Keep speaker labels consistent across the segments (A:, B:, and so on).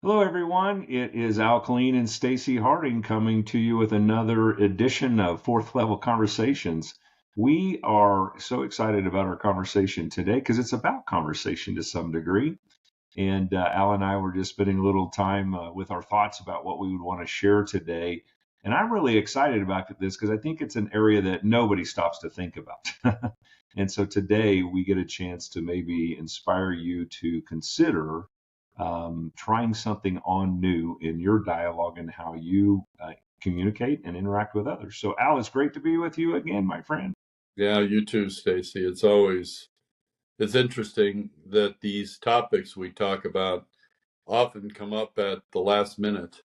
A: Hello, everyone. It is Killeen and Stacy Harding coming to you with another edition of Fourth Level Conversations. We are so excited about our conversation today because it's about conversation to some degree. And Al and I were just spending a little time with our thoughts about what we would want to share today. And I'm really excited about this because I think it's an area that nobody stops to think about. And so today we get a chance to maybe inspire you to consider trying something on new in your dialogue and how you communicate and interact with others. So, Al, it's great to be with you again, my friend.
B: Yeah, you too, Stacy. It's interesting that these topics we talk about often come up at the last minute.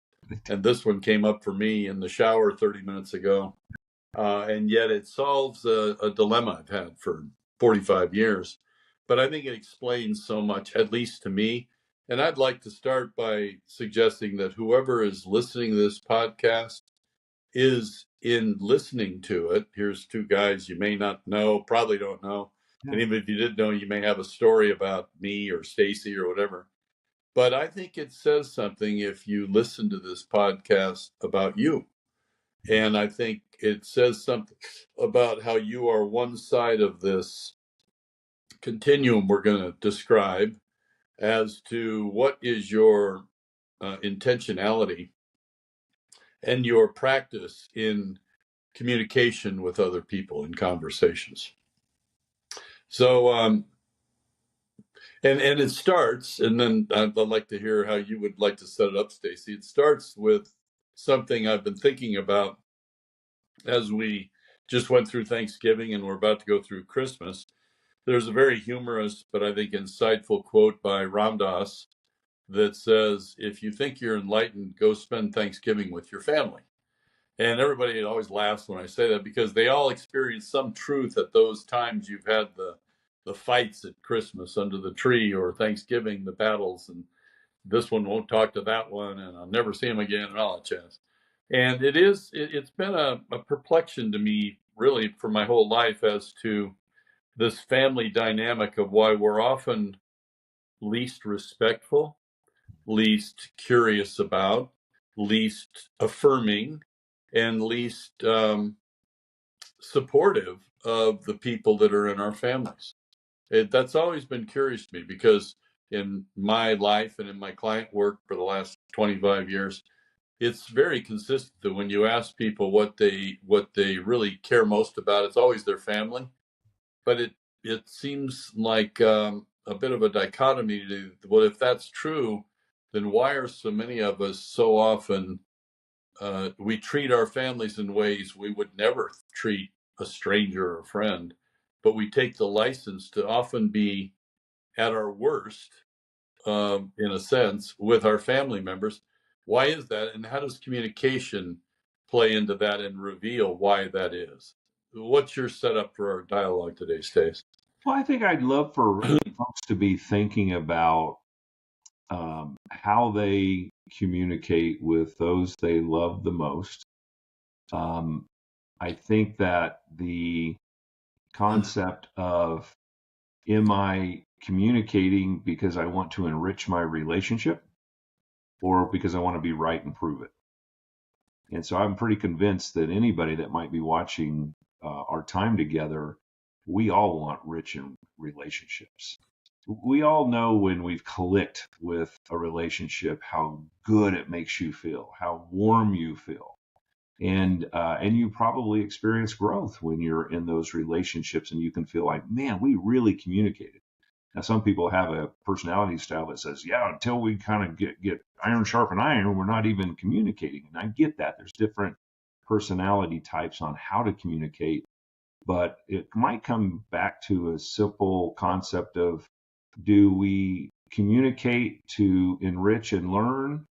B: And this one came up for me in the shower 30 minutes ago. And yet it solves a dilemma I've had for 45 years. But I think it explains so much, at least to me. And I'd like to start by suggesting that whoever is listening to this podcast is in listening to it. Here's two guys you may not know, probably don't know.
A: Yeah.
B: And even if you did know, you may have a story about me or Stacy or whatever. But I think it says something if you listen to this podcast about you. And I think it says something about how you are one side of this continuum we're going to describe as to what is your intentionality and your practice in communication with other people in conversations. So, and it starts, and then I'd like to hear how you would like to set it up, Stacy. It starts with something I've been thinking about as we just went through Thanksgiving and we're about to go through Christmas. There's a very humorous, but I think insightful quote by Ram Dass that says, "If you think you're enlightened, go spend Thanksgiving with your family." And everybody always laughs when I say that because they all experience some truth at those times you've had the fights at Christmas under the tree or Thanksgiving, the battles, and this one won't talk to that one, and I'll never see him again, and all that jazz. And it's been a perplexion to me really for my whole life as to this family dynamic of why we're often least respectful, least curious about, least affirming, and least supportive of the people that are in our families. That's always been curious to me because in my life and in my client work for the last 25 years, it's very consistent that when you ask people what they really care most about, it's always their family. But it seems like a bit of a dichotomy to, well, if that's true, then why are so many of us so often we treat our families in ways we would never treat a stranger or a friend, but we take the license to often be at our worst, in a sense, with our family members. Why is that? And how does communication play into that and reveal why that is? What's your setup for our dialogue today, Stace?
A: Well, I think I'd love for folks to be thinking about how they communicate with those they love the most. Um, I think that the concept of am I communicating because I want to enrich my relationship or because I want to be right and prove it? And so I'm pretty convinced that anybody that might be watching our time together, we all want rich in relationships. We all know when we've clicked with a relationship how good it makes you feel, how warm you feel. And you probably experience growth when you're in those relationships and you can feel like, man, we really communicated. Now, some people have a personality style that says, yeah, until we kind of get iron sharpen iron, we're not even communicating. And I get that. There's different personality types on how to communicate, but it might come back to a simple concept of do we communicate to enrich and learn,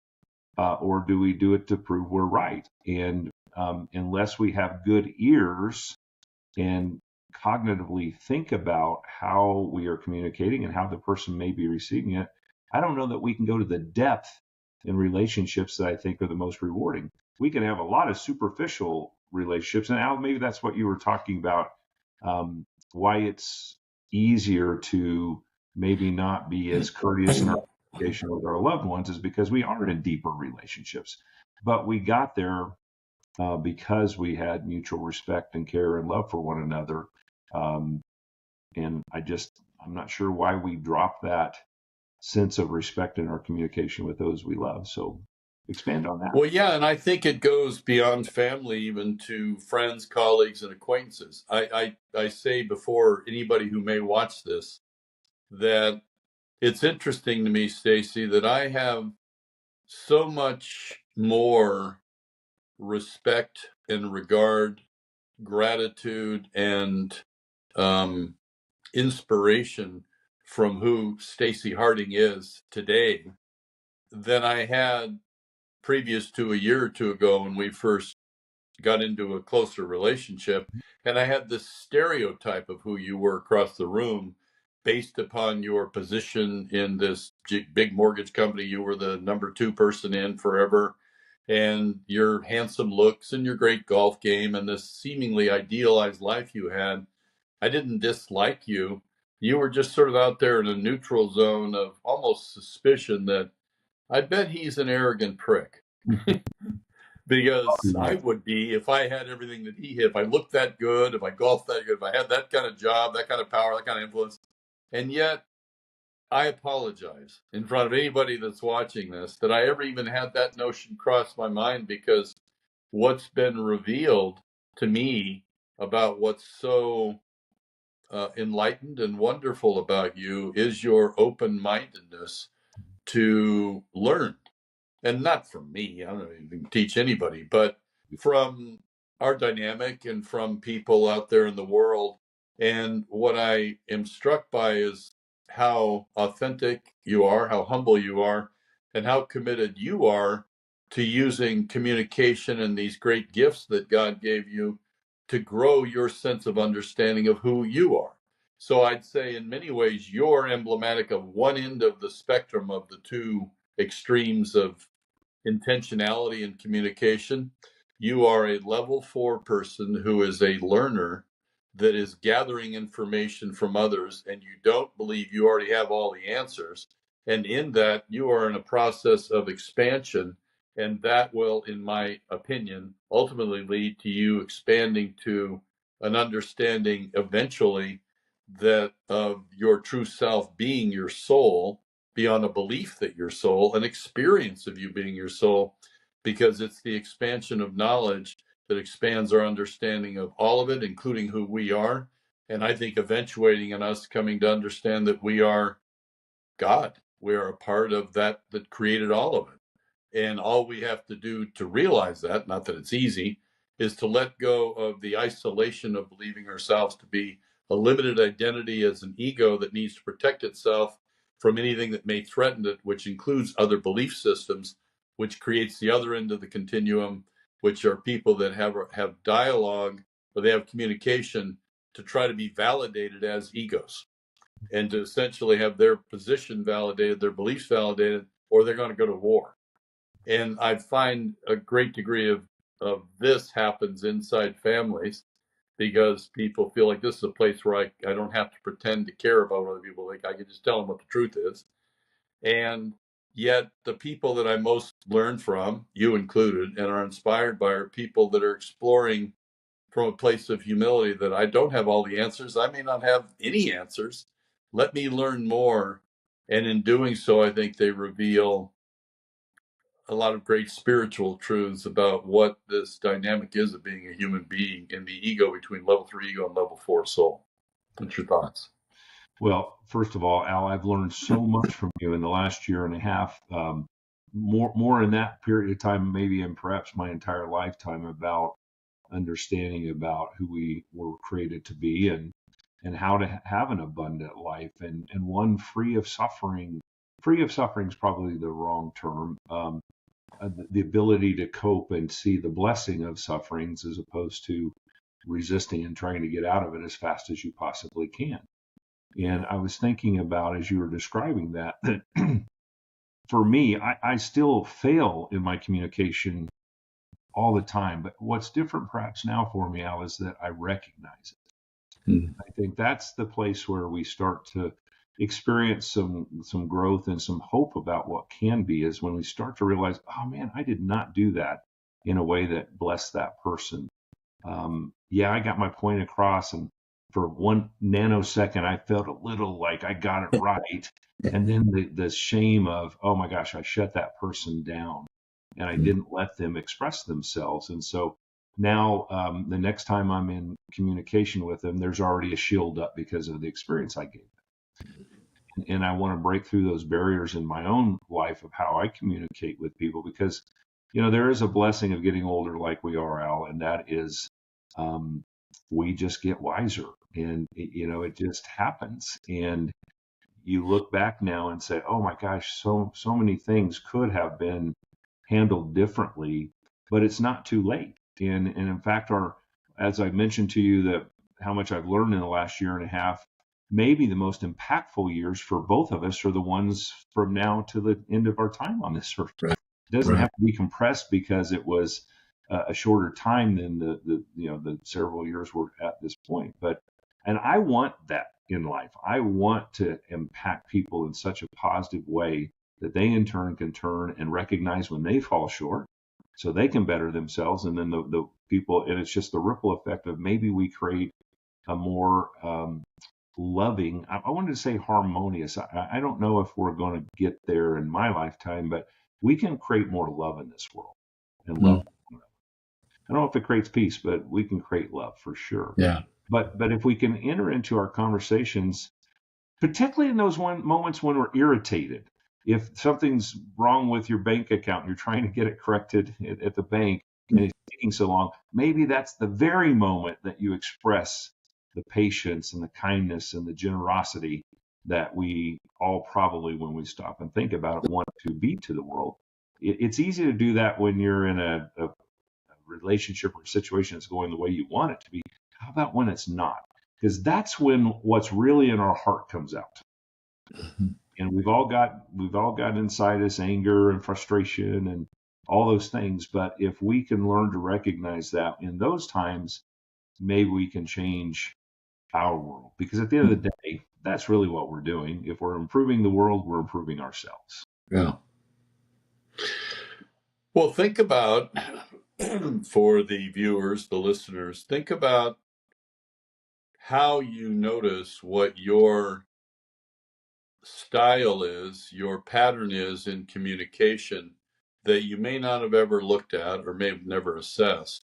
A: or do we do it to prove we're right? And unless we have good ears and cognitively think about how we are communicating and how the person may be receiving it, I don't know that we can go to the depth in relationships that I think are the most rewarding. We can have a lot of superficial relationships, and Al, maybe that's what you were talking about, why it's easier to maybe not be as courteous in our communication with our loved ones is because we are in deeper relationships. But we got there because we had mutual respect and care and love for one another. Um, and I'm not sure why we dropped that sense of respect in our communication with those we love. So expand on that.
B: Well, yeah, and I think it goes beyond family, even to friends, colleagues, and acquaintances. I say before anybody who may watch this that it's interesting to me, Stacy, that I have so much more respect and regard, gratitude, and um, inspiration from who Stacy Harding is today than I had previous to a year or two ago when we first got into a closer relationship. And I had this stereotype of who you were across the room based upon your position in this big mortgage company. You were the number 2 person in forever, and your handsome looks and your great golf game and this seemingly idealized life you had. I didn't dislike you. You were just sort of out there in a neutral zone of almost suspicion that I bet he's an arrogant prick. Because I would be if I had everything that he had, if I looked that good, if I golfed that good, if I had that kind of job, that kind of power, that kind of influence. And yet I apologize in front of anybody that's watching this that I ever even had that notion cross my mind, because what's been revealed to me about what's so enlightened and wonderful about you is your open-mindedness to learn. And not from me, I don't even teach anybody, but from our dynamic and from people out there in the world. And what I am struck by is how authentic you are, how humble you are, and how committed you are to using communication and these great gifts that God gave you to grow your sense of understanding of who you are. So I'd say in many ways, you're emblematic of one end of the spectrum of the two extremes of intentionality and communication. You are a level 4 person who is a learner that is gathering information from others, and you don't believe you already have all the answers. And in that, you are in a process of expansion, and that will, in my opinion, ultimately lead to you expanding to an understanding eventually that of your true self being your soul, beyond a belief that your soul, an experience of you being your soul, because it's the expansion of knowledge that expands our understanding of all of it, including who we are. And I think eventuating in us coming to understand that we are God. We are a part of that created all of it. And all we have to do to realize that, not that it's easy, is to let go of the isolation of believing ourselves to be a limited identity as an ego that needs to protect itself from anything that may threaten it, which includes other belief systems, which creates the other end of the continuum, which are people that have dialogue or they have communication to try to be validated as egos and to essentially have their position validated, their beliefs validated, or they're going to go to war. And I find a great degree of this happens inside families because people feel like this is a place where I don't have to pretend to care about what other people think. I can just tell them what the truth is. And yet the people that I most learn from, you included, and are inspired by are people that are exploring from a place of humility that I don't have all the answers. I may not have any answers. Let me learn more. And in doing so, I think they reveal a lot of great spiritual truths about what this dynamic is of being a human being in the ego between level 3 ego and level 4 soul. What's your thoughts?
A: Well, first of all, Al, I've learned so much from you in the last year and a half, more in that period of time, maybe in perhaps my entire lifetime, about understanding about who we were created to be and how to have an abundant life and one free of suffering. Free of suffering is probably the wrong term. The ability to cope and see the blessing of sufferings as opposed to resisting and trying to get out of it as fast as you possibly can. And I was thinking about, as you were describing that for me, I still fail in my communication all the time. But what's different perhaps now for me, Al, is that I recognize it. I think that's the place where we start to experience some growth and some hope about what can be is when we start to realize, oh man, I did not do that in a way that blessed that person. Yeah, I got my point across, and for 1 nanosecond, I felt a little like I got it right. And then the shame of, oh my gosh, I shut that person down and I didn't let them express themselves. And so now the next time I'm in communication with them, there's already a shield up because of the experience I gave them. And I want to break through those barriers in my own life of how I communicate with people because, there is a blessing of getting older like we are, Al, and that is um, we just get wiser and, it just happens. And you look back now and say, oh my gosh, so many things could have been handled differently, but it's not too late. And in fact, as I mentioned to you, that how much I've learned in the last year and a half, maybe the most impactful years for both of us are the ones from now to the end of our time on this earth.
B: Right.
A: It doesn't
B: Right.
A: have to be compressed because it was a shorter time than the several years we're at this point. And I want that in life. I want to impact people in such a positive way that they in turn can turn and recognize when they fall short so they can better themselves. And then the people, and it's just the ripple effect of maybe we create a more loving, I wanted to say harmonious. I don't know if we're going to get there in my lifetime, but we can create more love in this world and love. I don't know if it creates peace, but we can create love for sure.
B: Yeah.
A: But if we can enter into our conversations, particularly in those moments when we're irritated, if something's wrong with your bank account, and you're trying to get it corrected at the bank, and it's taking so long, maybe that's the very moment that you express the patience and the kindness and the generosity that we all probably, when we stop and think about it, want to be to the world. It's easy to do that when you're in a relationship or situation that's going the way you want it to be. How about when it's not? Because that's when what's really in our heart comes out. And we've all got inside us anger and frustration and all those things. But if we can learn to recognize that in those times, maybe we can change our world. Because at the end of the day, that's really what we're doing. If we're improving the world, we're improving ourselves.
B: Yeah. Well, think about, for the viewers, the listeners, think about how you notice what your style is, your pattern is in communication that you may not have ever looked at or may have never assessed.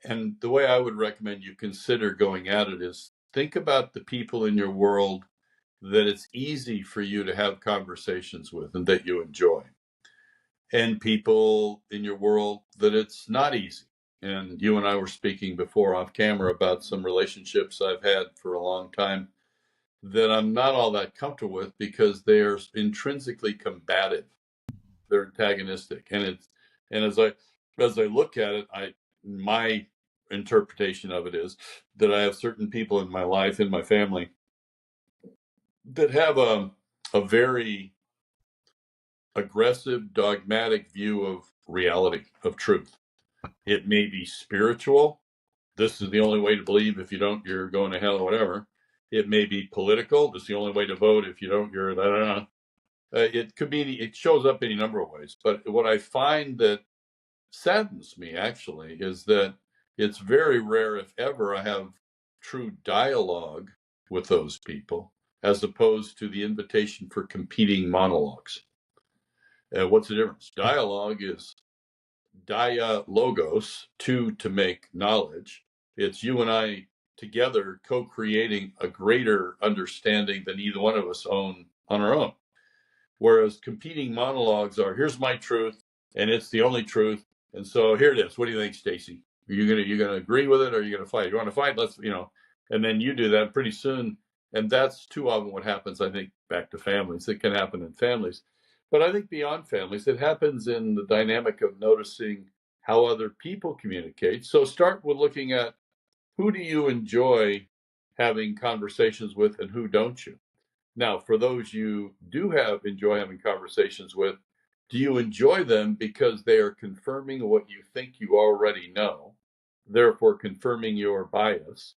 B: And the way I would recommend you consider going at it is think about the people in your world that it's easy for you to have conversations with and that you enjoy, and people in your world that it's not easy. And you and I were speaking before off camera about some relationships I've had for a long time that I'm not all that comfortable with because they're intrinsically combative. They're antagonistic. And as I look at it, my interpretation of it is that I have certain people in my life, in my family, that have a very aggressive, dogmatic view of reality, of truth. It may be spiritual. This is the only way to believe. If you don't, you're going to hell or whatever. It may be political. This is the only way to vote. If you don't, you're da da da. It could be. It shows up any number of ways. But what I find that saddens me actually is that it's very rare, if ever, I have true dialogue with those people, as opposed to the invitation for competing monologues. What's the difference? Dialogue is dialogos, two to make knowledge. It's you and I together co-creating a greater understanding than either one of us own on our own. Whereas competing monologues are, here's my truth, and it's the only truth. And so here it is. What do you think, Stacy? Are you gonna agree with it, or are you gonna fight? You want to fight? Let's, and then you do that pretty soon. And that's too often what happens, I think, back to families. It can happen in families. But I think beyond families, it happens in the dynamic of noticing how other people communicate. So start with looking at, who do you enjoy having conversations with and who don't you? Now, for those you do enjoy having conversations with, do you enjoy them because they are confirming what you think you already know, therefore confirming your bias?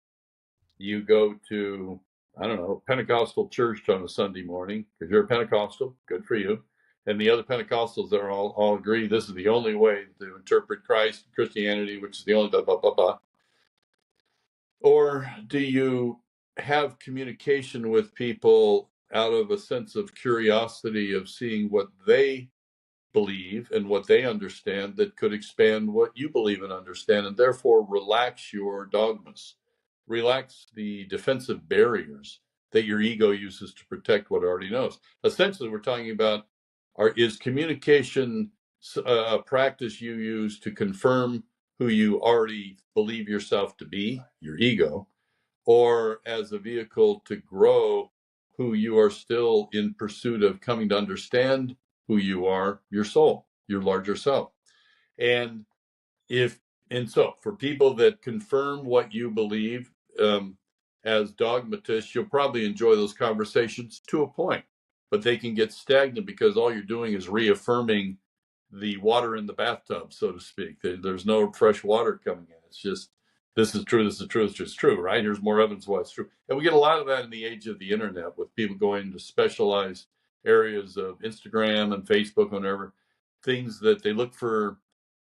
B: You go to I don't know, Pentecostal church on a Sunday morning, because you're a Pentecostal, good for you. And the other Pentecostals that are all agree this is the only way to interpret Christ, Christianity, which is the only blah, blah, blah, blah. Or do you have communication with people out of a sense of curiosity of seeing what they believe and what they understand that could expand what you believe and understand, and therefore relax your dogmas, relax the defensive barriers that your ego uses to protect what it already knows? Essentially, we're talking about is communication a practice you use to confirm who you already believe yourself to be, your ego, or as a vehicle to grow who you are still in pursuit of coming to understand who you are, your soul, your larger self. And so for people that confirm what you believe, as dogmatists, you'll probably enjoy those conversations to a point, but they can get stagnant because all you're doing is reaffirming the water in the bathtub, so to speak. There's no fresh water coming in. It's just, this is true, this is true, it's just true, right? Here's more evidence why it's true. And we get a lot of that in the age of the internet, with people going into specialized areas of Instagram and Facebook, whatever, things that they look for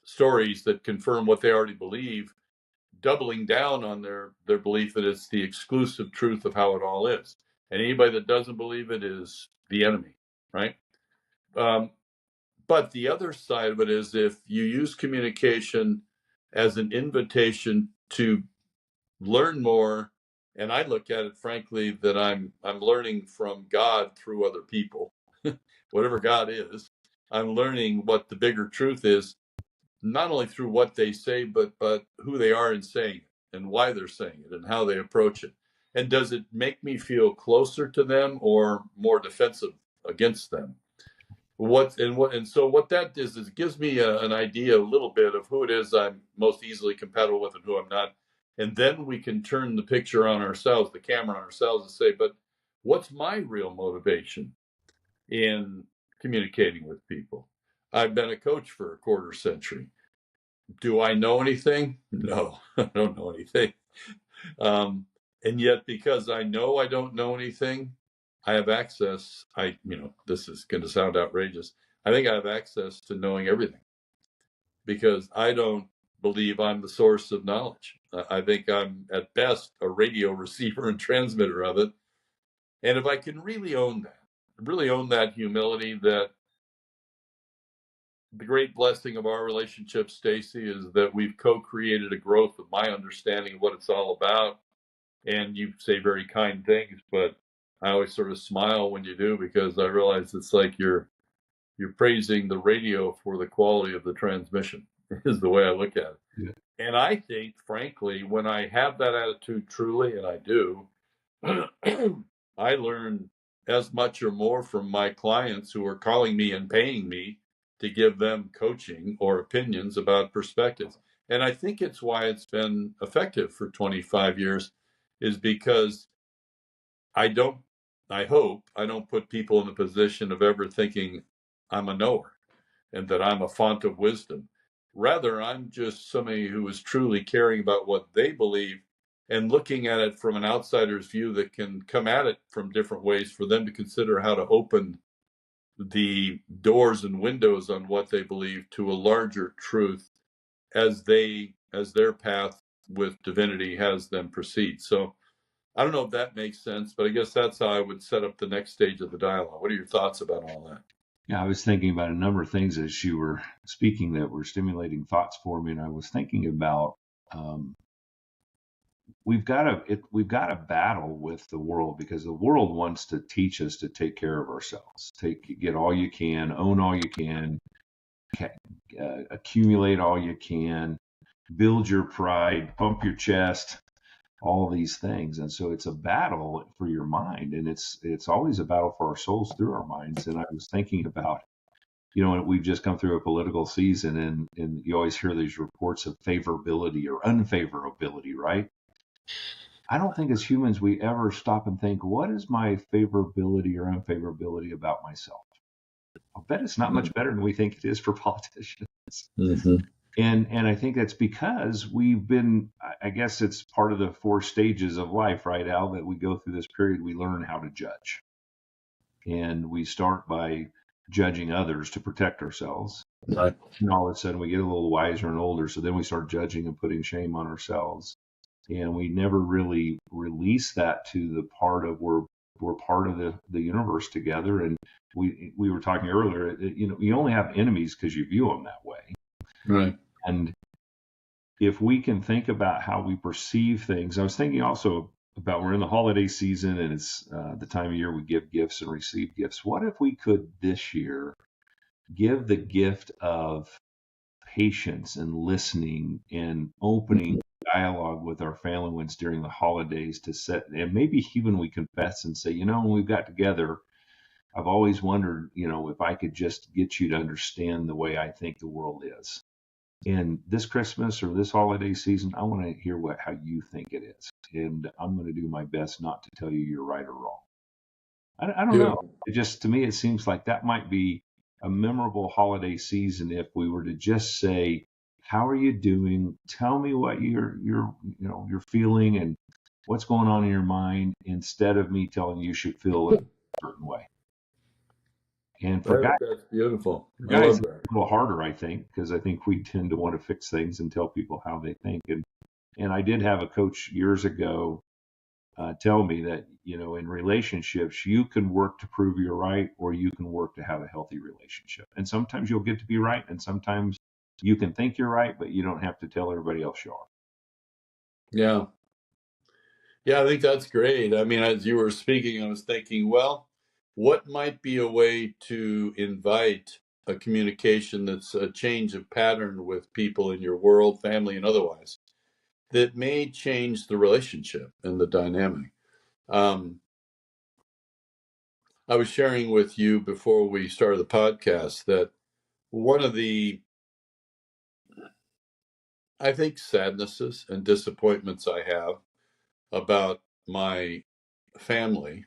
B: stories that confirm what they already believe, doubling down on their belief that it's the exclusive truth of how it all is. And anybody that doesn't believe it is the enemy, right? But the other side of it is, if you use communication as an invitation to learn more, and I look at it frankly that I'm learning from God through other people, whatever God is, I'm learning what the bigger truth is, not only through what they say, but who they are in saying it, and why they're saying it, and how they approach it. And does it make me feel closer to them or more defensive against them? So what that is it gives me an idea, a little bit, of who it is I'm most easily compatible with and who I'm not. And then we can turn the picture on ourselves, the camera on ourselves, and say, but what's my real motivation in communicating with people? I've been a coach for a quarter century. Do I know anything? No, I don't know anything. And yet, because I know I don't know anything, I have access. This is going to sound outrageous. I think I have access to knowing everything, because I don't believe I'm the source of knowledge. I think I'm at best a radio receiver and transmitter of it. And if I can really own that humility, that the great blessing of our relationship, Stacy, is that we've co-created a growth of my understanding of what it's all about. And you say very kind things, but I always sort of smile when you do, because I realize it's like you're praising the radio for the quality of the transmission, is the way I look at it.
A: Yeah.
B: And I think, frankly, when I have that attitude truly, and I do, I learn as much or more from my clients who are calling me and paying me to give them coaching or opinions about perspectives. And I think it's why it's been effective for 25 years, is because I hope I don't put people in the position of ever thinking I'm a knower and that I'm a font of wisdom. Rather, I'm just somebody who is truly caring about what they believe and looking at it from an outsider's view that can come at it from different ways for them to consider how to open the doors and windows on what they believe to a larger truth as their path with divinity has them proceed. So I don't know if that makes sense, but I guess that's how I would set up the next stage of the dialogue. What are your thoughts about all that?
A: Yeah, I was thinking about a number of things as you were speaking that were stimulating thoughts for me, and I was thinking about we've got to battle with the world, because the world wants to teach us to take care of ourselves, get all you can, own all you can, accumulate all you can, build your pride, pump your chest, all these things. And so it's a battle for your mind, and it's always a battle for our souls through our minds. And I was thinking about, we've just come through a political season, and you always hear these reports of favorability or unfavorability, right? I don't think as humans we ever stop and think, what is my favorability or unfavorability about myself? I'll bet it's not much better than we think it is for politicians.
B: Mm-hmm.
A: And I think that's because we've been, I guess it's part of the 4 stages of life, right, Al, that we go through this period. We learn how to judge. And we start by judging others to protect ourselves.
B: Right.
A: And all of a sudden we get a little wiser and older. So then we start judging and putting shame on ourselves. And we never really release that to the part of we're part of the universe together. And we were talking earlier, you only have enemies because you view them that way.
B: Right.
A: And if we can think about how we perceive things, I was thinking also about we're in the holiday season and it's the time of year we give gifts and receive gifts. What if we could this year give the gift of patience and listening and opening dialogue with our family ones during the holidays to set, and maybe even we confess and say, when we've got together, I've always wondered, if I could just get you to understand the way I think the world is. And this Christmas or this holiday season, I want to hear how you think it is. And I'm going to do my best not to tell you you're right or wrong. I don't know. It just, to me, it seems like that might be a memorable holiday season if we were to just say, how are you doing? Tell me what you're feeling and what's going on in your mind, instead of me telling you should feel a certain way. And for guys,
B: that's beautiful.
A: I love that. It's a little harder, I think, because I think we tend to want to fix things and tell people how they think. And I did have a coach years ago tell me that, in relationships, you can work to prove you're right, or you can work to have a healthy relationship. And sometimes you'll get to be right, and sometimes you can think you're right, but you don't have to tell everybody else you are.
B: Yeah. Yeah, I think that's great. I mean, as you were speaking, I was thinking, well, what might be a way to invite a communication that's a change of pattern with people in your world, family, and otherwise, that may change the relationship and the dynamic. I was sharing with you before we started the podcast that one of the, I think, sadnesses and disappointments I have about my family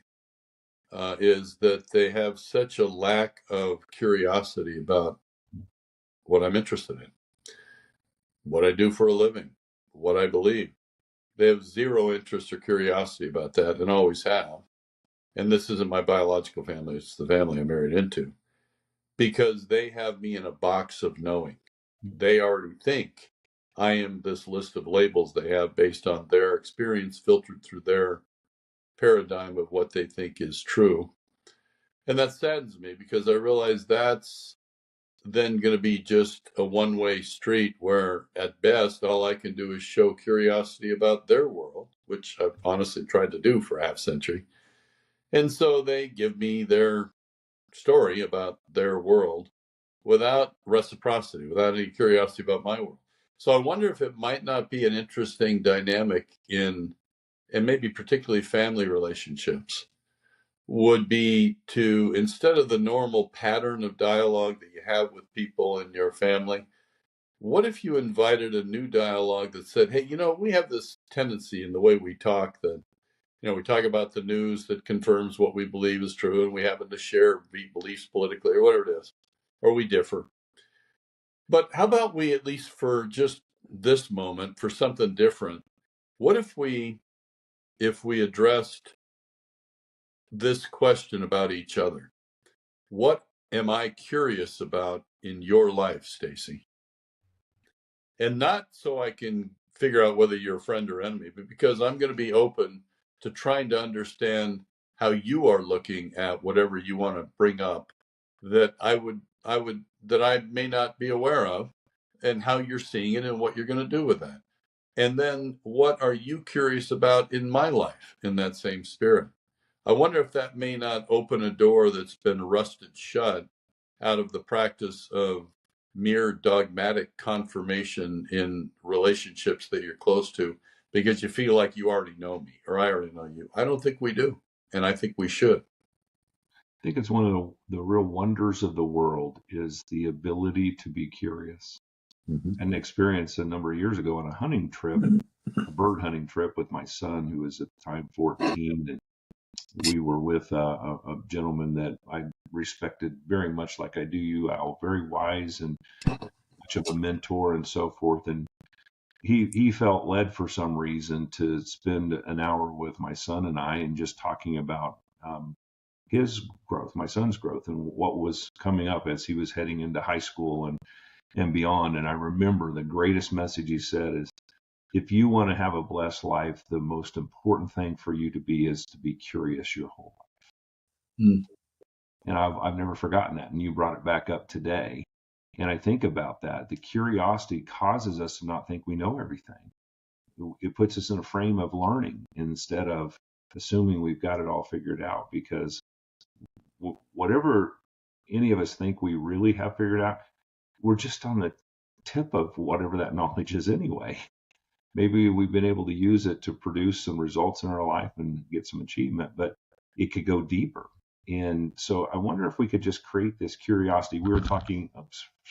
B: is that they have such a lack of curiosity about what I'm interested in, what I do for a living, what I believe. They have zero interest or curiosity about that, and always have. And this isn't my biological family, it's the family I'm married into, because they have me in a box of knowing. They already think I am this list of labels they have based on their experience filtered through their paradigm of what they think is true. And that saddens me because I realize that's then going to be just a one-way street where at best all I can do is show curiosity about their world, which I've honestly tried to do for a half century. And so they give me their story about their world without reciprocity, without any curiosity about my world. So I wonder if it might not be an interesting dynamic in, and maybe particularly family relationships, would be to, instead of the normal pattern of dialogue that you have with people in your family, what if you invited a new dialogue that said, hey, we have this tendency in the way we talk that, we talk about the news that confirms what we believe is true, and we happen to share beliefs politically or whatever it is, or we differ. But how about we, at least for just this moment, for something different, what if we addressed this question about each other? What am I curious about in your life, Stacy? And not so I can figure out whether you're a friend or enemy, but because I'm going to be open to trying to understand how you are looking at whatever you want to bring up that I may not be aware of, and how you're seeing it and what you're going to do with that. And then what are you curious about in my life in that same spirit? I wonder if that may not open a door that's been rusted shut out of the practice of mere dogmatic confirmation in relationships that you're close to because you feel like you already know me or I already know you. I don't think we do. And I think we should.
A: I think it's one of the real wonders of the world is the ability to be curious. An experience a number of years ago on a hunting trip, a bird hunting trip with my son, who was at the time 14. And we were with a gentleman that I respected very much, like I do you, Al, very wise. And much of a mentor and so forth. And he felt led for some reason to spend an hour with my son and I and just talking about his growth, my son's growth, and what was coming up as he was heading into high school and beyond. And I remember the greatest message he said is, if you want to have a blessed life, the most important thing for you to be is to be curious your whole life.
B: Mm.
A: And I've never forgotten that. And you brought it back up today. And I think about that. The curiosity causes us to not think we know everything. It puts us in a frame of learning instead of assuming we've got it all figured out, because whatever any of us think we really have figured out, we're just on the tip of whatever that knowledge is anyway. Maybe we've been able to use it to produce some results in our life and get some achievement, but it could go deeper. And so I wonder if we could just create this curiosity. We were talking,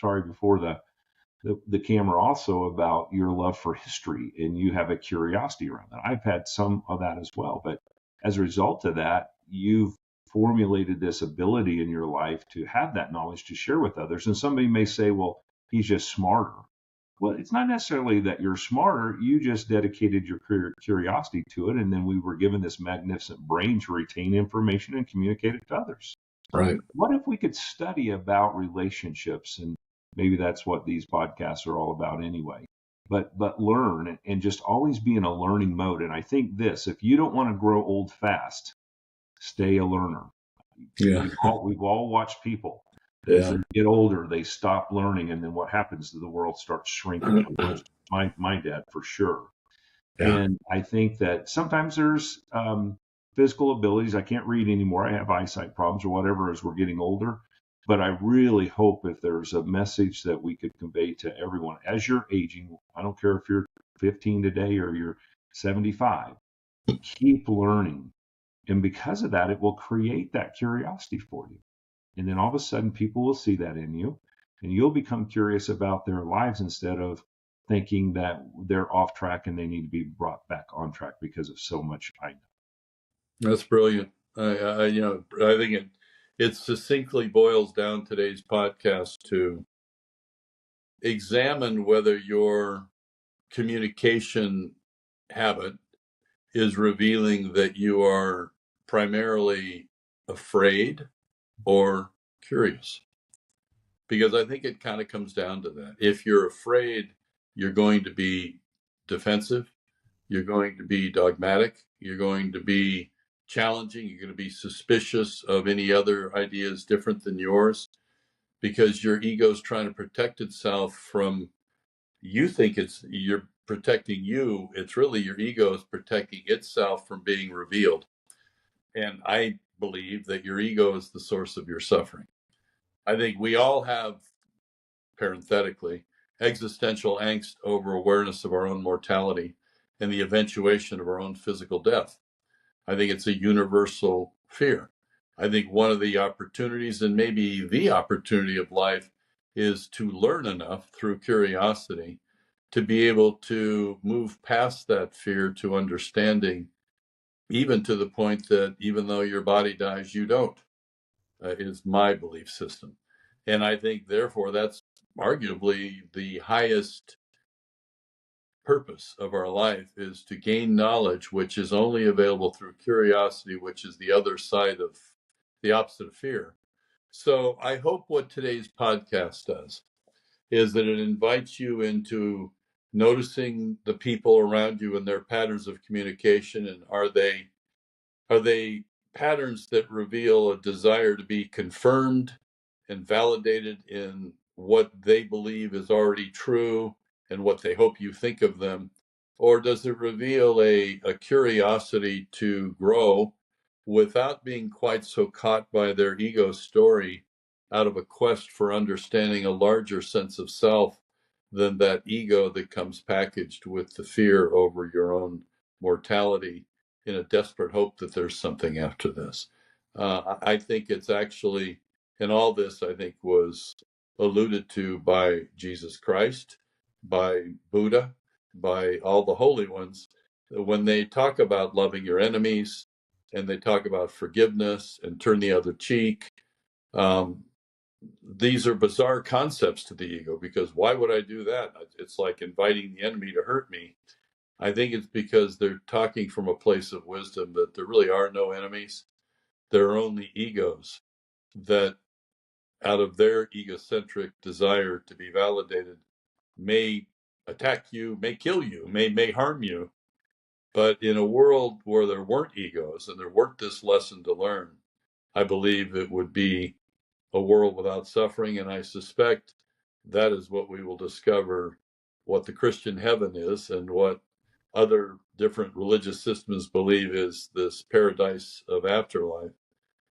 A: before the camera also about your love for history, and you have a curiosity around that. I've had some of that as well, but as a result of that, you've formulated this ability in your life to have that knowledge to share with others. And somebody may say, well, he's just smarter. Well, it's not necessarily that you're smarter. You just dedicated your curiosity to it. And then we were given this magnificent brain to retain information and communicate it to others.
B: Right.
A: What if we could study about relationships? And maybe that's what these podcasts are all about anyway. But learn and just always be in a learning mode. And I think this, if you don't want to grow old fast, stay a learner.
B: Yeah.
A: We've all watched people.
B: Yeah.
A: As they get older, they stop learning, and then what happens? The world starts shrinking. My dad, for sure.
B: Yeah.
A: And I think that sometimes there's physical abilities. I can't read anymore. I have eyesight problems or whatever as we're getting older. But I really hope if there's a message that we could convey to everyone as you're aging, I don't care if you're 15 today or you're 75, keep learning. And because of that, it will create that curiosity for you. And then all of a sudden, people will see that in you, and you'll become curious about their lives instead of thinking that they're off track and they need to be brought back on track because of so much I know.
B: That's brilliant. I think it succinctly boils down today's podcast to examine whether your communication habit is revealing that you are primarily afraid or curious. Because I think it kind of comes down to that. If you're afraid, you're going to be defensive, you're going to be dogmatic, you're going to be challenging, you're going to be suspicious of any other ideas different than yours, because your ego is trying to protect itself from, you think you're protecting you, it's really your ego is protecting itself from being revealed. And I believe that your ego is the source of your suffering. I think we all have, parenthetically, existential angst over awareness of our own mortality and the eventuation of our own physical death. I think it's a universal fear. I think one of the opportunities, and maybe the opportunity of life, is to learn enough through curiosity to be able to move past that fear to understanding, even to the point that even though your body dies, you don't, is my belief system. And I think, therefore, that's arguably the highest purpose of our life, is to gain knowledge, which is only available through curiosity, which is the other side of the opposite of fear. So I hope what today's podcast does is that it invites you into noticing the people around you and their patterns of communication. And are they patterns that reveal a desire to be confirmed and validated in what they believe is already true and what they hope you think of them? Or does it reveal a curiosity to grow without being quite so caught by their ego story, out of a quest for understanding a larger sense of self than that ego that comes packaged with the fear over your own mortality, in a desperate hope that there's something after this? I think it's actually, and all this I think was alluded to by Jesus Christ, by Buddha, by all the holy ones, when they talk about loving your enemies and they talk about forgiveness and turn the other cheek. these are bizarre concepts to the ego, because why would I do that? It's like inviting the enemy to hurt me. I think it's because they're talking from a place of wisdom that there really are no enemies. There are only egos that, out of their egocentric desire to be validated, may attack you, may kill you, may harm you. But in a world where there weren't egos and there weren't this lesson to learn, I believe it would be a world without suffering. And I suspect that is what we will discover, what the Christian heaven is and what other different religious systems believe is this paradise of afterlife,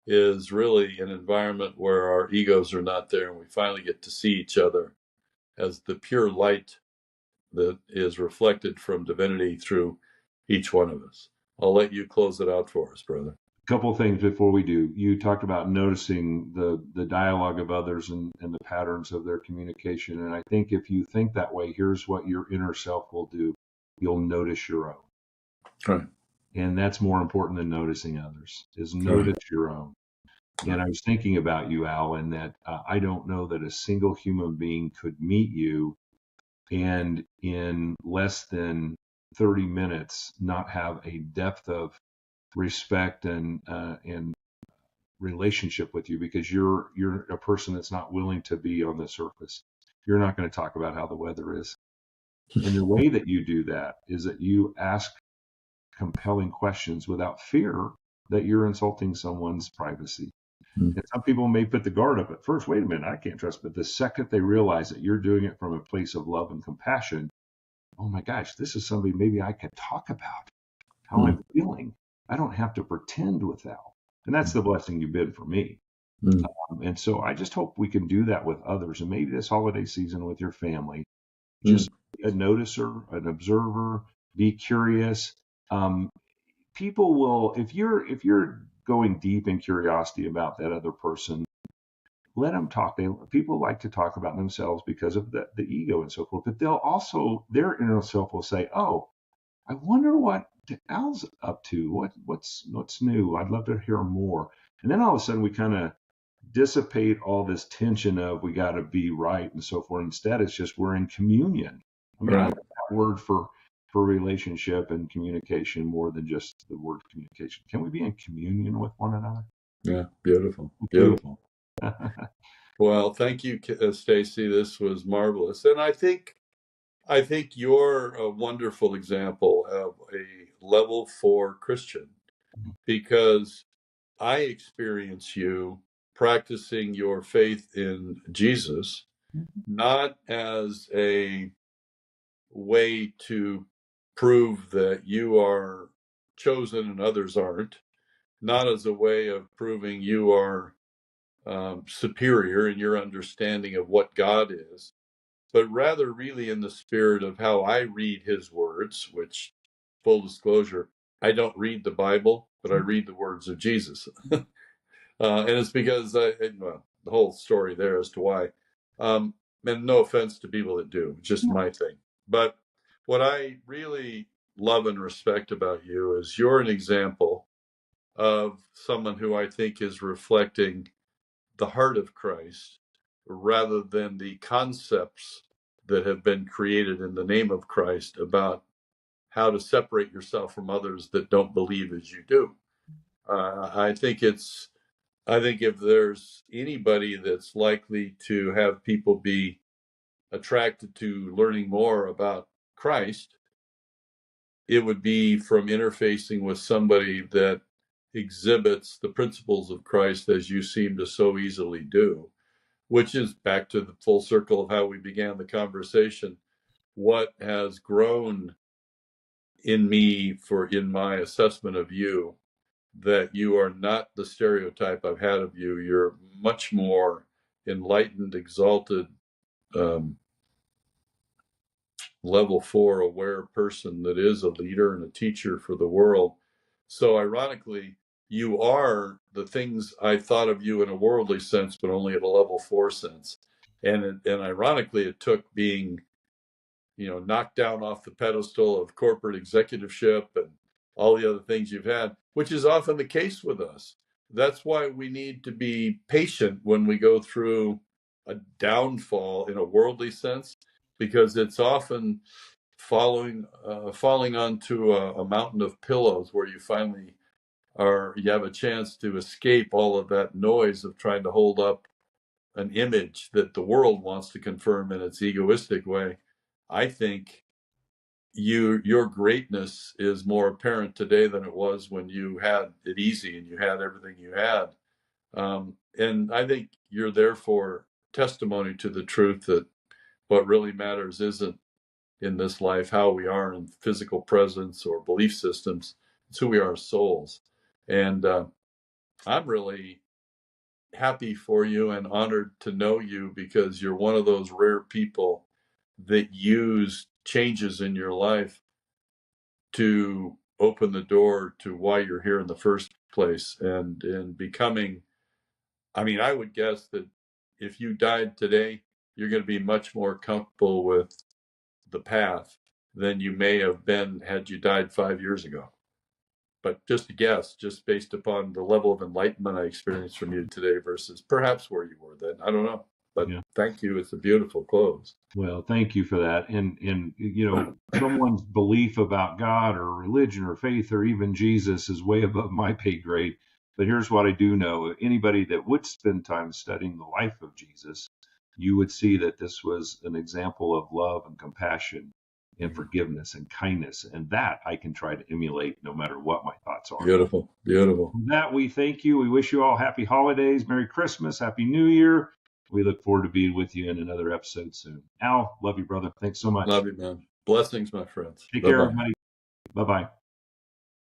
B: is really an environment where our egos are not there and we finally get to see each other as the pure light that is reflected from divinity through each one of us. I'll let you close it out for us, brother.
A: Couple of things before we do. You talked about noticing the dialogue of others and the patterns of their communication. And I think if you think that way, here's what your inner self will do. You'll notice your own.
B: Right.
A: And that's more important than noticing others, is notice your own. And I was thinking about you, Al, and that I don't know that a single human being could meet you and in less than 30 minutes not have a depth of respect and relationship with you, because you're a person that's not willing to be on the surface. You're not going to talk about how the weather is. And the way that you do that is that you ask compelling questions without fear that you're insulting someone's privacy. And some people may put the guard up at first. Wait a minute, I can't trust. But the second they realize that you're doing it from a place of love and compassion, oh my gosh, this is somebody maybe I could talk about how I'm feeling. I don't have to pretend with that. And that's the blessing you've been for me. And so I just hope we can do that with others. And maybe this holiday season with your family, just be a noticer, an observer, be curious. People will, if you're going deep in curiosity about that other person, let them talk. People like to talk about themselves because of the ego and so forth. But they'll also, their inner self will say, "Oh, I wonder what Al's up to. What's new? I'd love to hear more." And then all of a sudden we kind of dissipate all this tension of we got to be right and so forth. Instead, it's just we're in communion. I mean, I like that word for relationship and communication more than just the word communication. Can we be in communion with one another?
B: Yeah, beautiful, beautiful. Well, thank you, Stacy. This was marvelous, and I think you're a wonderful example of a level 4 Christian, because I experience you practicing your faith in Jesus, not as a way to prove that you are chosen and others aren't, not as a way of proving you are superior in your understanding of what God is, but rather really in the spirit of how I read his words, which, full disclosure, I don't read the Bible, but I read the words of Jesus. And it's because, the whole story there as to why. And no offense to people that do, just my thing. But what I really love and respect about you is you're an example of someone who I think is reflecting the heart of Christ rather than the concepts that have been created in the name of Christ about how to separate yourself from others that don't believe as you do. I think if there's anybody that's likely to have people be attracted to learning more about Christ, it would be from interfacing with somebody that exhibits the principles of Christ as you seem to so easily do, which is back to the full circle of how we began the conversation. What has grown in me in my assessment of you, that you are not the stereotype I've had of you. You're much more enlightened, exalted, level 4 aware person that is a leader and a teacher for the world. So ironically, you are the things I thought of you in a worldly sense, but only at a level 4 sense. And ironically, it took being, knocked down off the pedestal of corporate executiveship and all the other things you've had, which is often the case with us, that's why we need to be patient when we go through a downfall in a worldly sense, because it's often falling onto a mountain of pillows where you finally you have a chance to escape all of that noise of trying to hold up an image that the world wants to confirm in its egoistic way. I think your greatness is more apparent today than it was when you had it easy and you had everything you had. And I think you're therefore testimony to the truth that what really matters isn't in this life how we are in physical presence or belief systems. It's who we are as souls. And I'm really happy for you and honored to know you, because you're one of those rare people that use changes in your life to open the door to why you're here in the first place. And in becoming, I mean, I would guess that if you died today, you're going to be much more comfortable with the path than you may have been had you died 5 years ago. But just a guess, just based upon the level of enlightenment I experienced from you today versus perhaps where you were then. I don't know. But
A: Yeah.
B: thank you. It's a beautiful close.
A: Well, thank you for that. And you know, someone's belief about God or religion or faith or even Jesus is way above my pay grade. But here's what I do know. Anybody that would spend time studying the life of Jesus, you would see that this was an example of love and compassion and forgiveness and kindness. And that I can try to emulate no matter what my thoughts are.
B: Beautiful. Beautiful.
A: With that, we thank you. We wish you all happy holidays, Merry Christmas, Happy New Year. We look forward to being with you in another episode soon. Al, love you, brother. Thanks so much.
B: Love you, man. Blessings, my friends.
A: Take
B: Bye-bye.
A: care, everybody. Bye-bye.